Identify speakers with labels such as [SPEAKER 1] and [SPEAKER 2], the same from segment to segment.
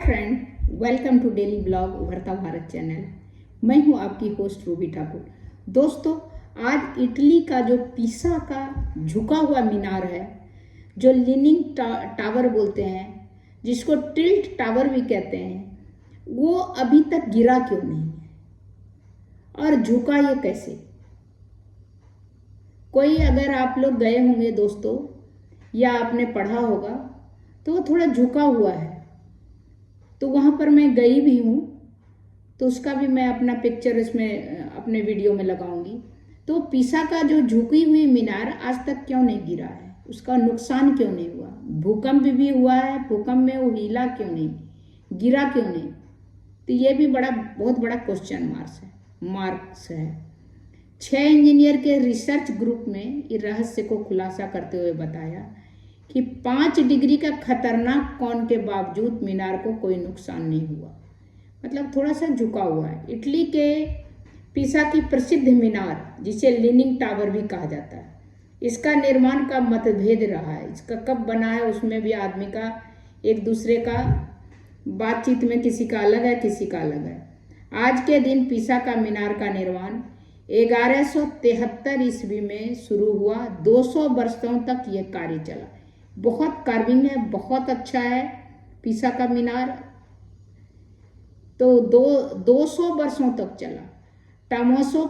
[SPEAKER 1] Friend, welcome to daily blog उभरता Bharat channel. मैं हूं आपकी होस्ट रूबी ठाकुर। दोस्तों, आज इटली का जो पीसा का झुका हुआ मीनार है, जो लीनिंग टावर बोलते हैं, जिसको टिल्ट टावर भी कहते हैं, वो अभी तक गिरा क्यों नहीं है और झुका ये कैसे? कोई अगर आप लोग गए होंगे दोस्तों या आपने पढ़ा होगा तो वो थोड़ा झुका हुआ है, तो वहाँ पर मैं गई भी हूँ, तो उसका भी मैं अपना पिक्चर इसमें अपने वीडियो में लगाऊंगी। तो पीसा का जो झुकी हुई मीनार आज तक क्यों नहीं गिरा है, उसका नुकसान क्यों नहीं हुआ? भूकंप भी हुआ है, भूकंप में वो हिला क्यों नहीं, गिरा क्यों नहीं? तो ये भी बहुत बड़ा क्वेश्चन मार्क्स है। 6 इंजीनियर के रिसर्च ग्रुप ने इस रहस्य को खुलासा करते हुए बताया कि 5 डिग्री का खतरनाक कोण के बावजूद मीनार को कोई नुकसान नहीं हुआ, मतलब थोड़ा सा झुका हुआ है। इटली के पीसा की प्रसिद्ध मीनार, जिसे लीनिंग टावर भी कहा जाता है, इसका निर्माण का मतभेद रहा है। इसका कब बना है उसमें भी आदमी का एक दूसरे का बातचीत में किसी का अलग है, किसी का अलग है। आज के दिन पीसा का मीनार का निर्माण 1173 ईस्वी में शुरू हुआ। 200 वर्षों तक ये कार्य चला। बहुत कार्विंग है, बहुत अच्छा है पीसा का मीनार। तो 200 वर्षों तक चला। टोमासो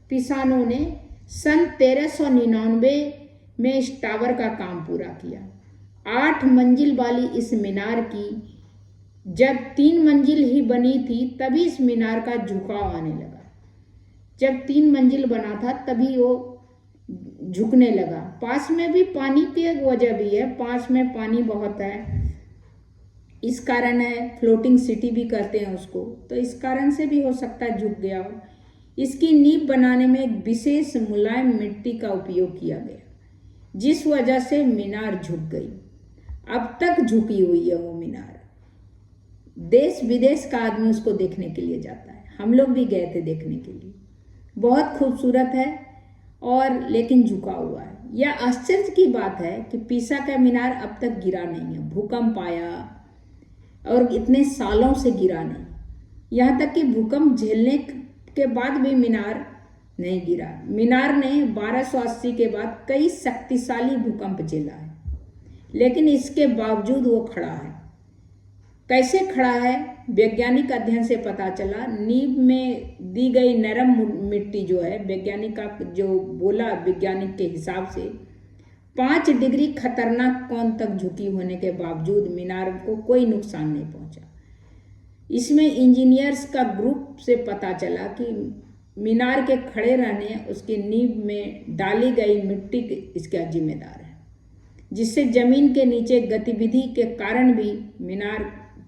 [SPEAKER 1] पिसानो ने सन 1399 में इस टावर का काम पूरा किया। 8 मंजिल वाली इस मीनार की जब 3 मंजिल ही बनी थी, तभी इस मीनार का झुकाव आने लगा। जब 3 मंजिल बना था तभी वो झुकने लगा। पास में भी पानी की वजह भी है, पास में पानी बहुत है, इस कारण है। फ्लोटिंग सिटी भी कहते हैं उसको, तो इस कारण से भी हो सकता है झुक गया हो। इसकी नींव बनाने में एक विशेष मुलायम मिट्टी का उपयोग किया गया, जिस वजह से मीनार झुक गई। अब तक झुकी हुई है वो मीनार। देश विदेश का आदमी उसको देखने के लिए जाता है। हम लोग भी गए थे देखने के लिए। बहुत खूबसूरत है और लेकिन झुका हुआ है। यह आश्चर्य की बात है कि पीसा का मीनार अब तक गिरा नहीं है। भूकंप आया और इतने सालों से गिरा नहीं, यहाँ तक कि भूकंप झेलने के बाद भी मीनार नहीं गिरा। मीनार ने 1280 के बाद कई शक्तिशाली भूकंप झेला है, लेकिन इसके बावजूद वो खड़ा है। कैसे खड़ा है? वैज्ञानिक अध्ययन से पता चला। नींव में दी गई नरम मिट्टी जो है, वैज्ञानिक का जो बोला, वैज्ञानिक के हिसाब से 5 डिग्री खतरनाक कोण तक झुकी होने के बावजूद मीनार को कोई नुकसान नहीं पहुंचा। इसमें इंजीनियर्स का ग्रुप से पता चला कि मीनार के खड़े रहने, उसकी नींव में डाली गई मिट्टी इसका जिम्मेदार है, जिससे जमीन के नीचे गतिविधि के कारण भी मीनार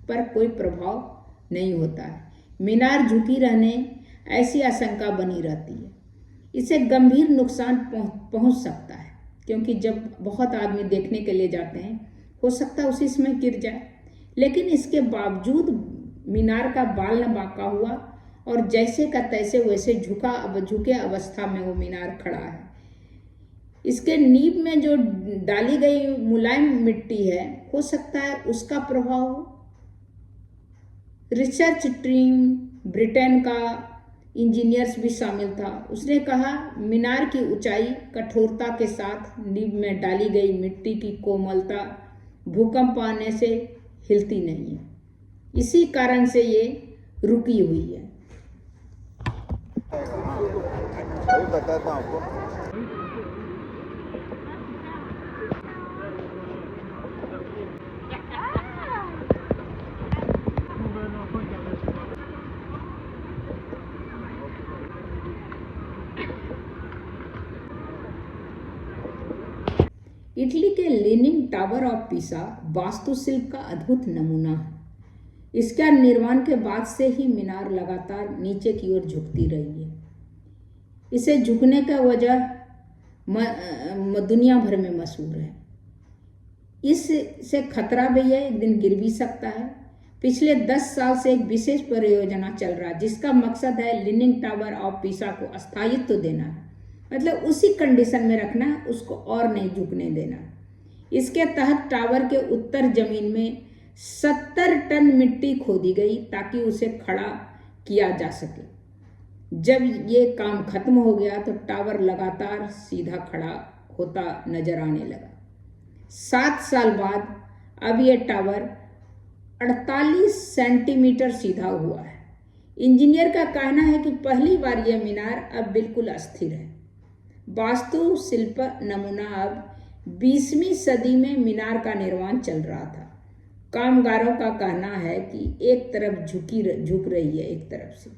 [SPEAKER 1] पर कोई प्रभाव नहीं होता है। मीनार झुकी रहने ऐसी आशंका बनी रहती है। इसे गंभीर नुकसान पहुंच सकता है, क्योंकि जब बहुत आदमी देखने के लिए जाते हैं, हो सकता है उसी समय गिर जाए। लेकिन इसके बावजूद मीनार का बाल न बांका हुआ और जैसे का तैसे वैसे झुके अवस्था में वो मीनार खड़ा है। इसके नींव में जो डाली गई मुलायम मिट्टी है, हो सकता है उसका प्रभाव हो। रिसर्च टीम ब्रिटेन का इंजीनियर्स भी शामिल था। उसने कहा, मीनार की ऊंचाई, कठोरता के साथ नींव में डाली गई मिट्टी की कोमलता भूकंप आने से हिलती नहीं है। इसी कारण से ये रुकी हुई है।
[SPEAKER 2] बताता हूँ आपको।
[SPEAKER 1] इटली के लीनिंग टावर ऑफ पीसा वास्तुशिल्प का अद्भुत नमूना है। इसका निर्माण के बाद से ही मीनार लगातार नीचे की ओर झुकती रही है। इसे झुकने का वजह दुनिया भर में मशहूर है। इससे खतरा भी है, एक दिन गिर भी सकता है। पिछले 10 साल से एक विशेष परियोजना चल रहा है, जिसका मकसद है लीनिंग टावर ऑफ पीसा को स्थायित्व देना है, मतलब उसी कंडीशन में रखना है, उसको और नहीं झुकने देना। इसके तहत टावर के उत्तर जमीन में 70 टन मिट्टी खोदी गई ताकि उसे खड़ा किया जा सके। जब ये काम खत्म हो गया तो टावर लगातार सीधा खड़ा होता नजर आने लगा। 7 साल बाद अब ये टावर 48 सेंटीमीटर सीधा हुआ है। इंजीनियर का कहना है कि पहली बार यह मीनार अब बिल्कुल अस्थिर है। वास्तुशिल्प नमूना अब 20वीं सदी में मीनार का निर्माण चल रहा था। कामगारों का कहना है कि एक तरफ झुक रही है, एक तरफ से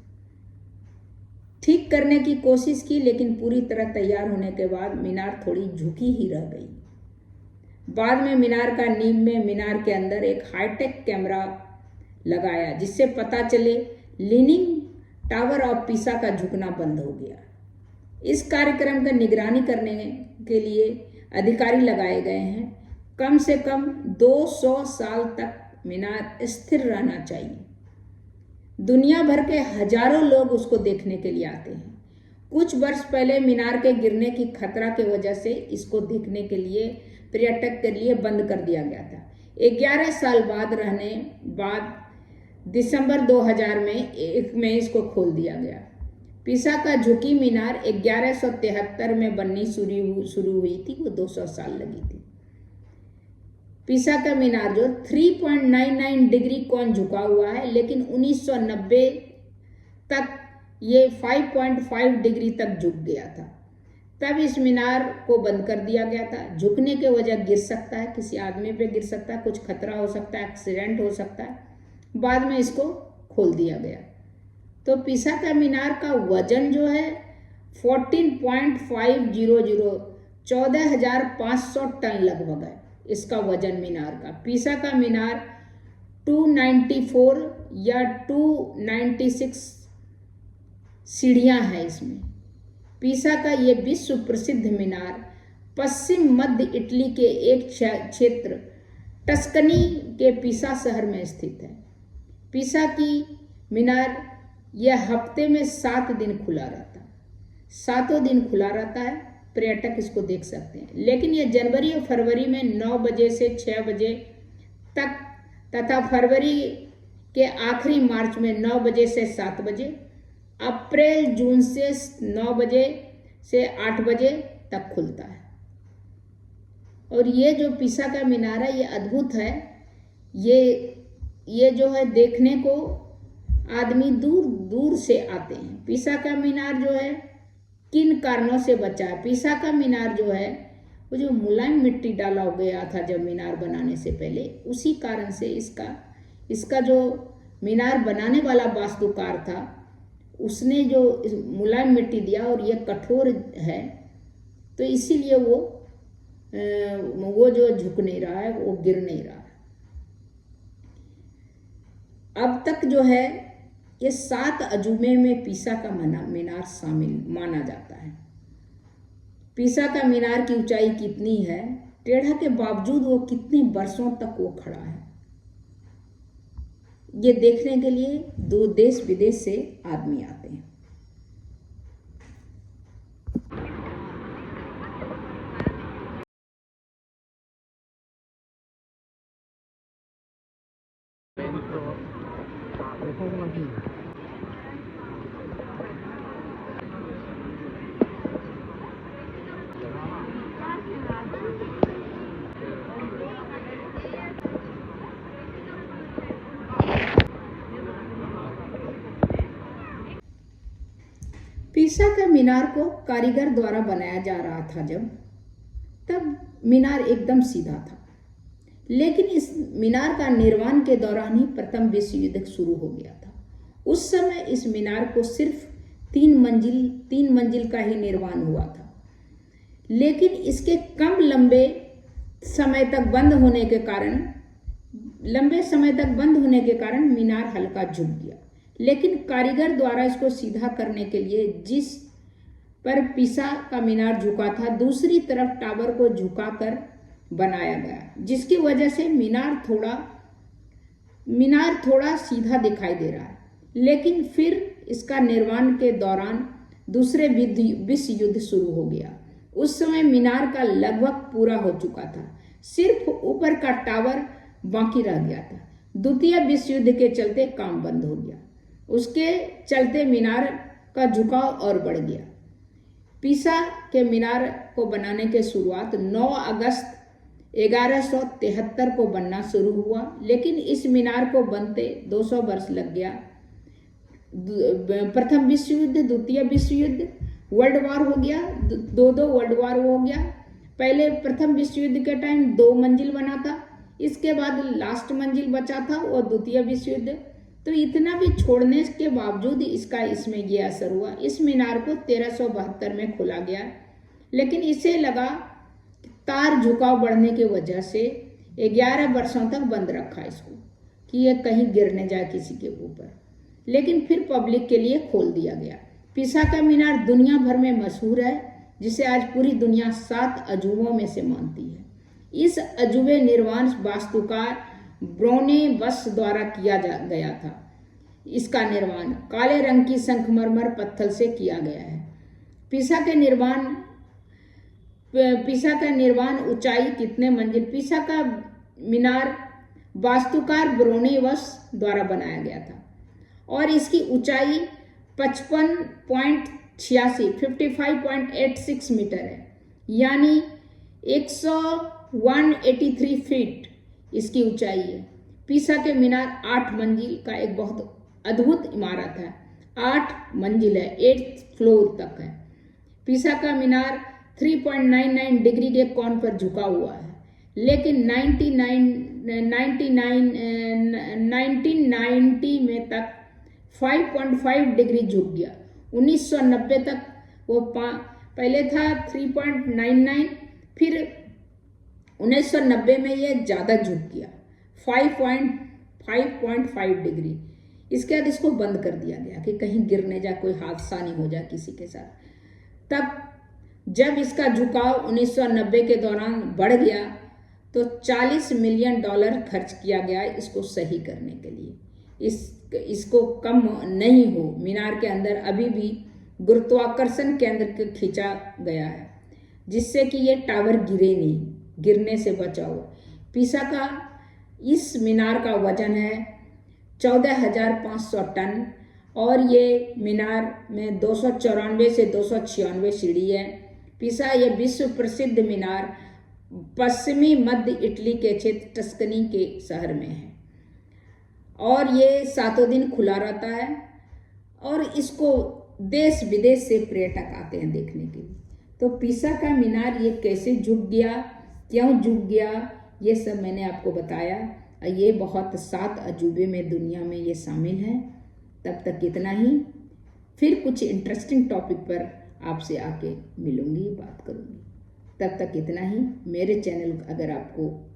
[SPEAKER 1] ठीक करने की कोशिश की, लेकिन पूरी तरह तैयार होने के बाद मीनार थोड़ी झुकी ही रह गई। बाद में मीनार का नींव में मीनार के अंदर एक हाईटेक कैमरा लगाया, जिससे पता चले लीनिंग टावर ऑफ पीसा का झुकना बंद हो गया। इस कार्यक्रम का निगरानी करने के लिए अधिकारी लगाए गए हैं। कम से कम 200 साल तक मीनार स्थिर रहना चाहिए। दुनिया भर के हजारों लोग उसको देखने के लिए आते हैं। कुछ वर्ष पहले मीनार के गिरने की खतरा की वजह से इसको देखने के लिए पर्यटक के लिए बंद कर दिया गया था। 11 साल बाद दिसंबर 2000 में इसको खोल दिया गया। पीसा का झुकी मीनार 1173 में बननी शुरू हुई थी, वो 200 साल लगी थी। पीसा का मीनार जो 3.99 डिग्री कोण झुका हुआ है, लेकिन 1990 तक ये 5.5 डिग्री तक झुक गया था। तब इस मीनार को बंद कर दिया गया था। झुकने के वजह गिर सकता है, किसी आदमी पे गिर सकता है, कुछ खतरा हो सकता है, एक्सीडेंट हो सकता है। बाद में इसको खोल दिया गया। तो पीसा का मीनार का वजन जो है 14.500 14,500 टन लगभग है इसका वजन मीनार का। पीसा का मीनार 294 या 296 सीढ़ियां हैं इसमें। पीसा का ये विश्व प्रसिद्ध मीनार पश्चिम मध्य इटली के एक क्षेत्र टस्कनी के पीसा शहर में स्थित है। पीसा की मीनार यह हफ्ते में 7 दिन खुला रहता है। 7 दिन खुला रहता है, पर्यटक इसको देख सकते हैं। लेकिन यह जनवरी और फरवरी में 9 बजे से 6 बजे तक तथा फरवरी के आखिरी मार्च में 9 बजे से 7 बजे, अप्रैल जून से 9 बजे से 8 बजे तक खुलता है। और ये जो पीसा का मीनार है ये अद्भुत है। ये जो है देखने को आदमी दूर दूर से आते हैं। पीसा का मीनार जो है किन कारणों से बचा है? पीसा का मीनार जो है वो जो मुलायम मिट्टी डाला गया था जब मीनार बनाने से पहले, उसी कारण से इसका जो मीनार बनाने वाला वास्तुकार था उसने जो मुलायम मिट्टी दिया और ये कठोर है, तो इसीलिए वो जो झुक नहीं रहा है, वो गिर नहीं रहा है। अब तक जो है ये 7 अजूबे में पीसा का मीनार शामिल माना जाता है। पीसा का मीनार की ऊंचाई कितनी है, टेढ़ा के बावजूद वो कितने वर्षों तक वो खड़ा है, ये देखने के लिए देश विदेश से आदमी आते हैं। पीसा का मीनार को कारीगर द्वारा बनाया जा रहा था तब मीनार एकदम सीधा था। लेकिन इस मीनार का निर्माण के दौरान ही प्रथम विश्व युद्ध शुरू हो गया था। उस समय इस मीनार को सिर्फ 3 मंजिल का ही निर्माण हुआ था। लेकिन इसके लंबे समय तक बंद होने के कारण मीनार हल्का झुक गया। लेकिन कारीगर द्वारा इसको सीधा करने के लिए जिस पर पीसा का मीनार झुका था, दूसरी तरफ टावर को झुकाकर बनाया गया, जिसकी वजह से मीनार थोड़ा सीधा दिखाई दे रहा है। लेकिन फिर इसका निर्माण के दौरान दूसरे विश्व युद्ध शुरू हो गया। उस समय मीनार का लगभग पूरा हो चुका था। सिर्फ ऊपर का टावर बाकी रह गया था। द्वितीय विश्व युद्ध के चलते काम बंद हो गया। उसके चलते मीनार का झुकाव और बढ़ गया। पीसा के मीनार को बनाने की शुरुआत 9 अगस्त 1173 को बनना शुरू हुआ, लेकिन इस मीनार को बनते 200 वर्ष लग गया। प्रथम विश्व युद्ध, द्वितीय विश्व युद्ध, वर्ल्ड वार हो गया, दो वर्ल्ड वार हो गया। पहले प्रथम विश्व युद्ध के टाइम 2 मंजिल बना था, इसके बाद लास्ट मंजिल बचा था और द्वितीय विश्व युद्ध। तो इतना भी छोड़ने के बावजूद इसका इसमें ये असर हुआ। इस मीनार को 1372 में खोला गया, लेकिन इसे लगा तार झुकाव बढ़ने की वजह से 11 वर्षों तक बंद रखा इसको कि ये कहीं गिरने जाए किसी के ऊपर, लेकिन फिर पब्लिक के लिए खोल दिया गया। पीसा का मीनार दुनिया भर में मशहूर है, जिसे आज पूरी दुनिया 7 अजूबों में से मानती है। इस अजूबे निर्माण वास्तुकार ब्रोनेवस द्वारा किया गया था। इसका निर्माण काले रंग की संगमरमर पत्थर से किया गया है। पीसा का निर्माण ऊंचाई कितने मंजिल? पीसा का मीनार वास्तुकार ब्रोनेवस द्वारा बनाया गया था और इसकी ऊंचाई 55.86 मीटर है, यानी 183 फीट इसकी ऊंचाई है। पीसा के मीनार 8 मंजिल का एक बहुत अद्भुत इमारत है। 8 मंजिल है, 8th फ्लोर तक है। पीसा का मीनार 3.99 डिग्री के कोण पर झुका हुआ है, लेकिन 1990 में तक 5.5 डिग्री झुक गया। 1990 तक वो पहले था 3.99, फिर 1990 में ये ज़्यादा झुक गया 5.5 डिग्री। इसके बाद इसको बंद कर दिया गया कि कहीं गिरने जा, कोई हादसा नहीं हो जाए किसी के साथ। तब जब इसका झुकाव 1990 के दौरान बढ़ गया तो $40 मिलियन खर्च किया गया इसको सही करने के लिए। इसको कम नहीं हो, मीनार के अंदर अभी भी गुरुत्वाकर्षण केंद्र को खींचा गया है, जिससे कि ये टावर गिरे नहीं, गिरने से बचाओ। पीसा का इस मीनार का वजन है 14,500 टन और ये मीनार में 294 से 296 सीढ़ी है। पीसा ये विश्व प्रसिद्ध मीनार पश्चिमी मध्य इटली के क्षेत्र टस्कनी के शहर में है और ये 7 दिन खुला रहता है और इसको देश विदेश से पर्यटक आते हैं देखने के लिए। तो पीसा का मीनार ये कैसे झुक गया, क्यों झुक गया, ये सब मैंने आपको बताया। ये बहुत 7 अजूबे में दुनिया में ये शामिल हैं। तब तक इतना ही, फिर कुछ इंटरेस्टिंग टॉपिक पर आपसे आके मिलूंगी, बात करूंगी। तब तक इतना ही। मेरे चैनल अगर आपको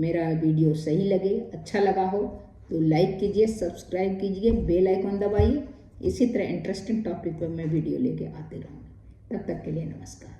[SPEAKER 1] मेरा वीडियो सही लगे, अच्छा लगा हो तो लाइक कीजिए, सब्सक्राइब कीजिए, बेल आइकन दबाइए। इसी तरह इंटरेस्टिंग टॉपिक पर मैं वीडियो लेके आते रहूँगी। तब तक के लिए नमस्कार।